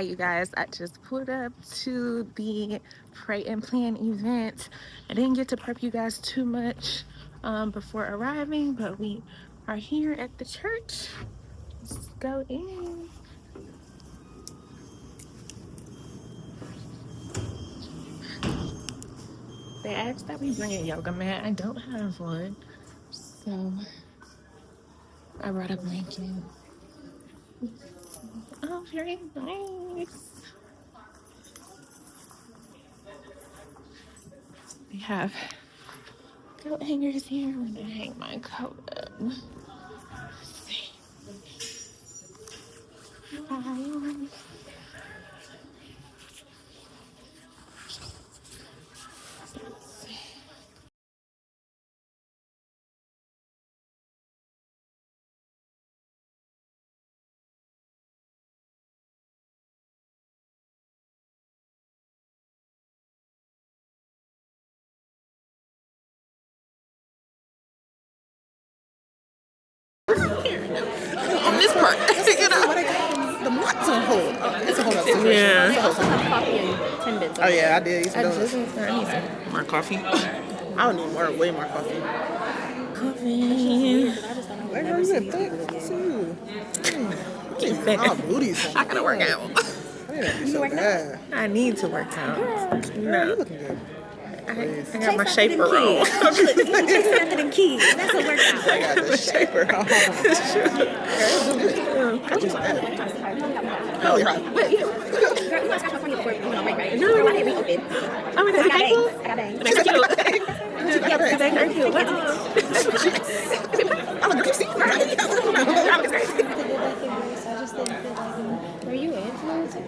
you guys, I just pulled up to the Pray and Plan event. I didn't get to prep you guys too much before arriving, but we are here at the church. Let's go in. They asked that we bring a yoga mat. I don't have one, so I brought a blanket. Oh, very nice. We have coat hangers here. I'm gonna hang my coat up. Let's see. On this part, you know. The nuts on hold. It's a whole other situation. Yeah. It's a whole have coffee and 10 bits. Oh yeah, I did. I just need some more coffee. I would need way more coffee. Coffee. Where are you at? Thanks to you. Oh, booties. I gotta work out. Yeah, you so bad. I need to work out. Girl, No, you looking good. I got my shaper on. Chase method and keys. That's a workout. I got the shaper on. Got you some ass. Oh, you're right. Girl, you must have California before you went on break, right? Girl, why didn't we open? Oh, we got bangs. bangs. I got bangs. Bangs are cute. Yeah, Bangs are cute. What? I'm a greasy. Were you influenced?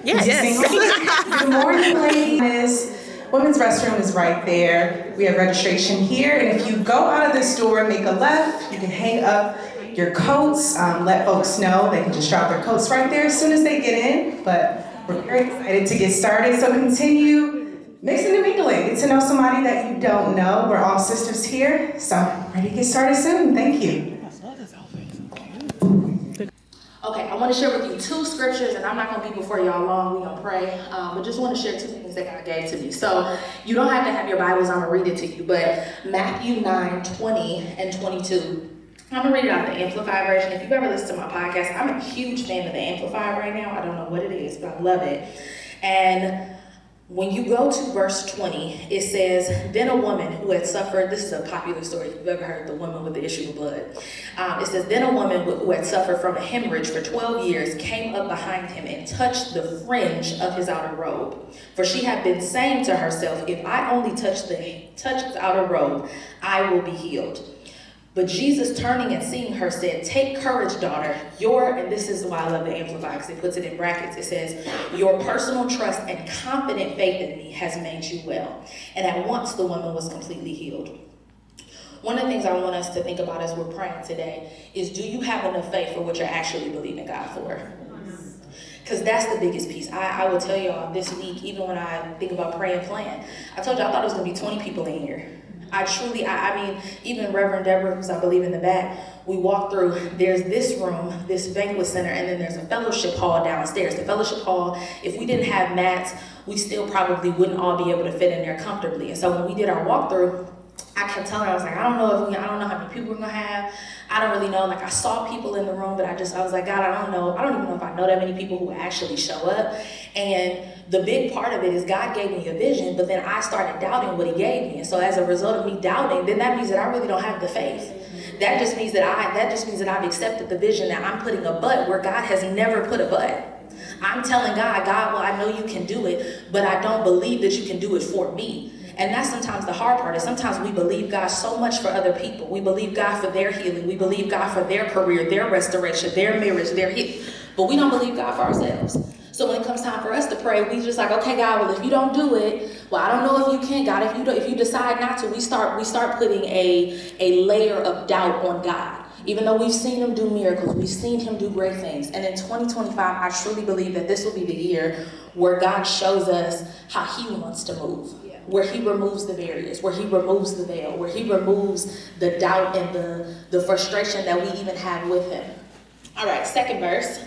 Yes. Good morning, ladies. Women's restroom is right there. We have registration here, and if you go out of this door and make a left, you can hang up your coats. Let folks know they can just drop their coats right there as soon as they get in. But we're very excited to get started, so continue mixing and mingling. Get to know somebody that you don't know. We're all sisters here, so ready to get started soon. Thank you. Okay, I want to share with you two scriptures, and I'm not going to be before y'all long. We're going to pray, but just want to share two things that God gave to me. So you don't have to have your Bibles. I'm going to read it to you, but Matthew 9:20 and 22. I'm going to read it out the Amplified version. If you've ever listened to my podcast, I'm a huge fan of the Amplified right now. I don't know what it is, but I love it. And when you go to verse 20, it says, then a woman who had suffered, this is a popular story, if you've ever heard the woman with the issue of blood. It says, then a woman who had suffered from a hemorrhage for 12 years came up behind him and touched the fringe of his outer robe. For she had been saying to herself, if I only touch his outer robe, I will be healed. But Jesus, turning and seeing her, said, take courage, daughter. And this is why I love the Amplified, because it puts it in brackets. It says, your personal trust and confident faith in me has made you well. And at once the woman was completely healed. One of the things I want us to think about as we're praying today is, do you have enough faith for what you're actually believing God for? Because that's the biggest piece. I will tell y'all this week, even when I think about Pray and Plan, I told you I thought it was going to be 20 people in here. I mean, even Reverend Deborah, who's I believe in the back, we walk through, there's this room, this banquet center, and then there's a fellowship hall downstairs. The fellowship hall, if we didn't have mats, we still probably wouldn't all be able to fit in there comfortably. And so when we did our walkthrough, I kept telling her, I was like, I don't know how many people we're gonna have. I don't really know. Like, I saw people in the room, but I was like, God, I don't know. I don't even know if I know that many people who actually show up. And the big part of it is God gave me a vision, but then I started doubting what he gave me. And so as a result of me doubting, then that means that I really don't have the faith. That just means that I've accepted the vision, that I'm putting a but where God has never put a but. I'm telling God, well, I know you can do it, but I don't believe that you can do it for me. And that's sometimes the hard part, is sometimes we believe God so much for other people. We believe God for their healing. We believe God for their career, their restoration, their marriage, their healing. But we don't believe God for ourselves. So when it comes time for us to pray, we just like, okay, God, well, if you don't do it, well, I don't know if you can, God. If you decide not to, we start putting a layer of doubt on God. Even though we've seen him do miracles, we've seen him do great things. And in 2025, I truly believe that this will be the year where God shows us how he wants to move. Where he removes the barriers, where he removes the veil, where he removes the doubt and the frustration that we even have with him. All right, second verse.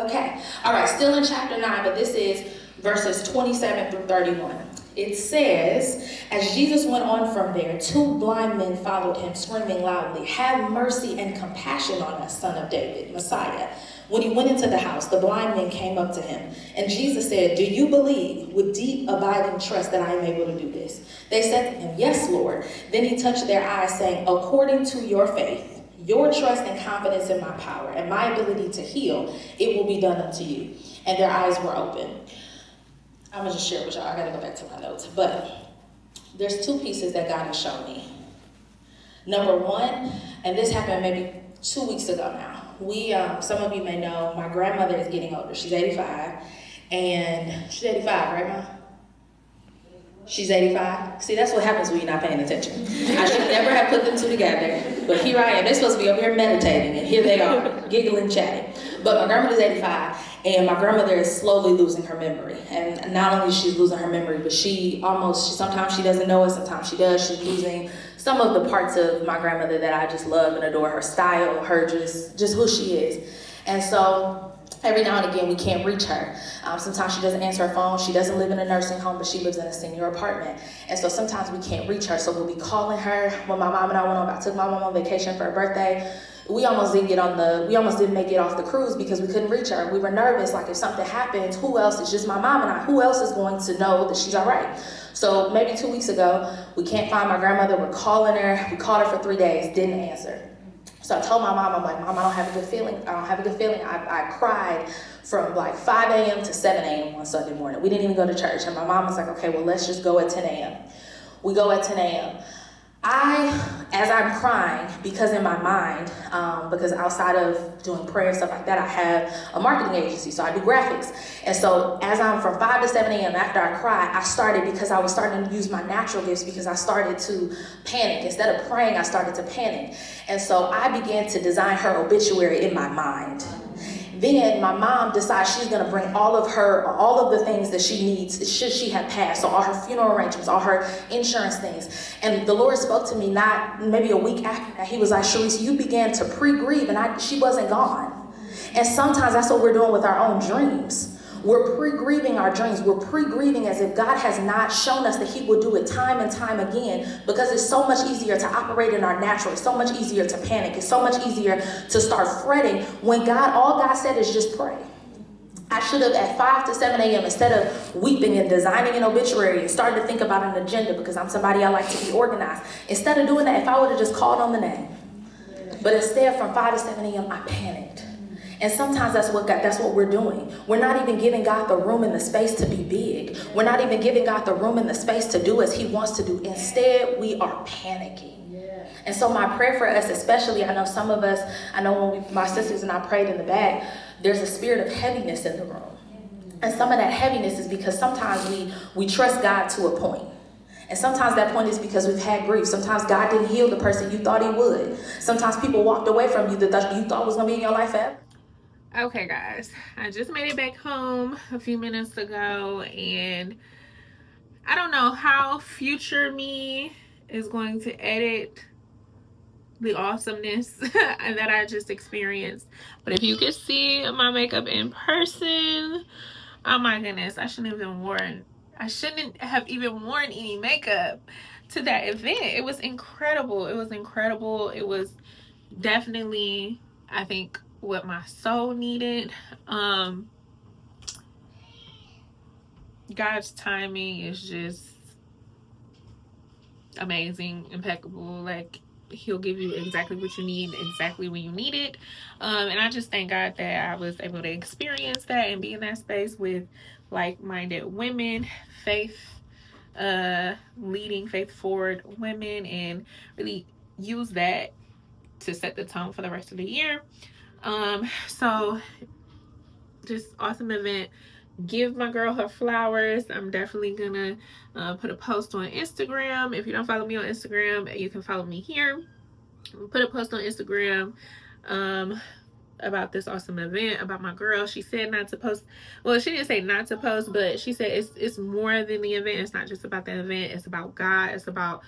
Okay, all right, still in chapter 9, but this is verses 27 through 31. It says, as Jesus went on from there, two blind men followed him, screaming loudly, "Have mercy and compassion on us, Son of David, Messiah." When he went into the house, the blind men came up to him, and Jesus said, "Do you believe with deep, abiding trust that I am able to do this?" They said to him, "Yes, Lord." Then he touched their eyes, saying, "According to your faith, your trust and confidence in my power and my ability to heal, it will be done unto you." And their eyes were open. I'm gonna just share with y'all. I gotta go back to my notes. But there's two pieces that God has shown me. Number one, and this happened maybe 2 weeks ago now. Some of you may know, my grandmother is getting older. She's 85. And she's 85, right, Mom? She's 85. See, that's what happens when you're not paying attention. I should never have put them two together, but here I am. They're supposed to be over here meditating, and here they are, giggling, chatting. But my grandmother's 85, and my grandmother is slowly losing her memory. And not only is she losing her memory, but sometimes she doesn't know it, sometimes she does. She's losing some of the parts of my grandmother that I just love and adore, her style, her just who she is. And so every now and again, we can't reach her. Sometimes she doesn't answer her phone. She doesn't live in a nursing home, but she lives in a senior apartment. And so sometimes we can't reach her. So we'll be calling her. When my mom and I took my mom on vacation for her birthday, we almost didn't make it off the cruise because we couldn't reach her. We were nervous, like if something happens, who else? It's just my mom and I. Who else is going to know that she's all right? So maybe 2 weeks ago, we can't find my grandmother. We're calling her. We called her for 3 days, didn't answer. So I told my mom, I'm like, "Mom, I don't have a good feeling. I cried from like 5 a.m. to 7 a.m. on Sunday morning. We didn't even go to church. And my mom was like, "Okay, well, let's just go at 10 a.m. We go at 10 a.m. As I'm crying, because in my mind, because outside of doing prayer and stuff like that, I have a marketing agency, so I do graphics. And so as I'm from 5 to 7 a.m. after I cry, because I was starting to use my natural gifts, because I started to panic. Instead of praying, I started to panic. And so I began to design her obituary in my mind. Then my mom decides she's going to bring all of the things that she needs should she have passed. So all her funeral arrangements, all her insurance things. And the Lord spoke to me maybe a week after that. He was like, "Sharice, you began to pre-grieve," and she wasn't gone. And sometimes that's what we're doing with our own dreams. We're pre-grieving our dreams. We're pre-grieving as if God has not shown us that he will do it time and time again, because it's so much easier to operate in our natural. It's so much easier to panic. It's so much easier to start fretting when all God said is just pray. I should have at 5 to 7 a.m. instead of weeping and designing an obituary and starting to think about an agenda, because I'm somebody I like to be organized. Instead of doing that, if I would have just called on the name. But instead, from 5 to 7 a.m., I panicked. And sometimes that's what we're doing. We're not even giving God the room and the space to be big. We're not even giving God the room and the space to do as he wants to do. Instead, we are panicking. Yeah. And so my prayer for us, especially, I know when my sisters and I prayed in the back, there's a spirit of heaviness in the room. And some of that heaviness is because sometimes we trust God to a point. And sometimes that point is because we've had grief. Sometimes God didn't heal the person you thought he would. Sometimes people walked away from you that you thought was going to be in your life forever. Okay, guys, I just made it back home a few minutes ago, and I don't know how future me is going to edit the awesomeness that I just experienced. But if you could see my makeup in person, oh my goodness, I shouldn't have even worn any makeup to that event. It was incredible. It was definitely, I think, what my soul needed. God's timing is just amazing, impeccable. Like, he'll give you exactly what you need, exactly when you need it. And I just thank God that I was able to experience that and be in that space with like-minded women, leading faith forward women, and really use that to set the tone for the rest of the year. So just awesome event. Give my girl her flowers. I'm definitely gonna put a post on Instagram. If you don't follow me on Instagram, you can follow me here. Put a post on Instagram about this awesome event, about my girl. She said not to post. Well, she didn't say not to post, but she said it's more than the event. It's not just about the event. It's about God. It's about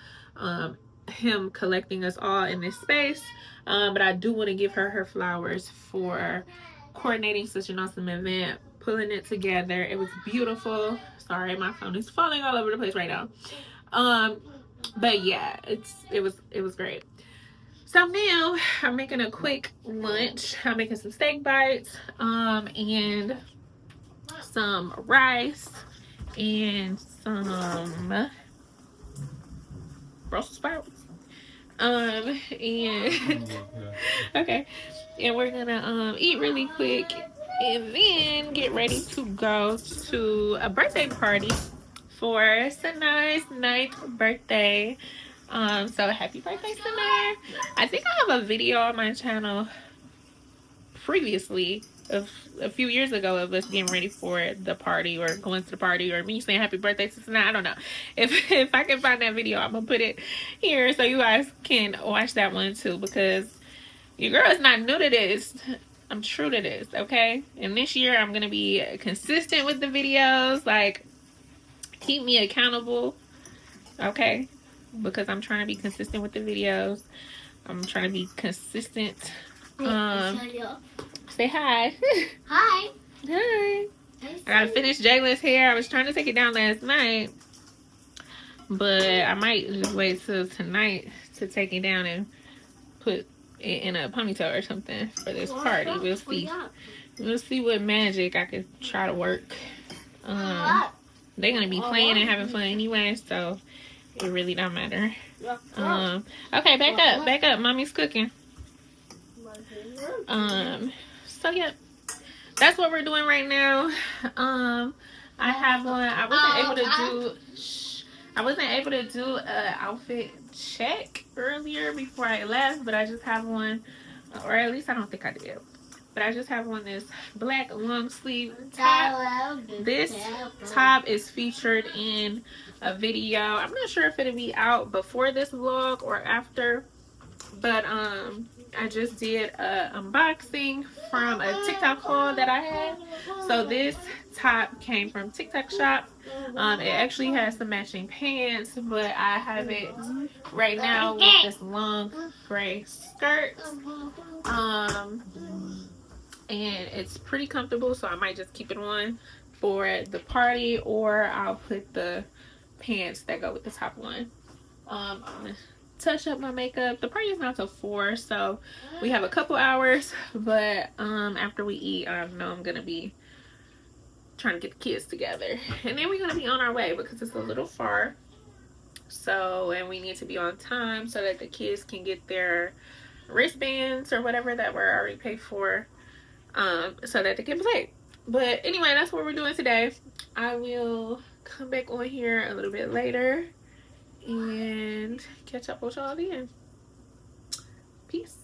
him collecting us all in this space. But I do want to give her flowers for coordinating such an awesome event, pulling it together. It was beautiful. Sorry, my phone is falling all over the place right now. But yeah, it was great. So now I'm making a quick lunch. I'm making some steak bites, and some rice and some Brussels sprouts. And okay, and we're gonna eat really quick and then get ready to go to a birthday party for Sanaa's 9th birthday. So happy birthday, Sanaa. I think I have a video on my channel previously of a few years ago of us getting ready for the party or going to the party or me saying happy birthday to Sanaa. I don't know. If I can find that video, I'm gonna put it here so you guys can watch that one too, because your girl is not new to this. I'm true to this, okay? And this year I'm gonna be consistent with the videos, like keep me accountable, okay? Because I'm trying to be consistent with the videos. I'm trying to be consistent. Say hi. Hi. Hi. I gotta finish Jaylen's hair. I was trying to take it down last night, but I might just wait till tonight to take it down and put it in a ponytail or something for this party. We'll see. We'll see what magic I could try to work. They're gonna be playing and having fun anyway, so it really don't matter. Okay, back up. Mommy's cooking. So yeah, that's what we're doing right now. I have one. I wasn't able to do an outfit check earlier before I left, but I just have one, or at least I don't think I did. But I just have on this black long sleeve top. This top is featured in a video. I'm not sure if it'll be out before this vlog or after, but I just did a unboxing from a TikTok haul that I had. So this top came from TikTok shop. It actually has some matching pants, but I have it right now with this long gray skirt. And it's pretty comfortable, so I might just keep it on for the party, or I'll put the pants that go with the top on. I'm gonna touch up my makeup. The party is not till 4, so we have a couple hours, but after we eat, I know I'm gonna be trying to get the kids together, and then we're gonna be on our way because it's a little far. So, and we need to be on time so that the kids can get their wristbands or whatever that we're already paid for, so that they can play. But anyway, that's what we're doing today. I will come back on here a little bit later and catch up with y'all then. Peace.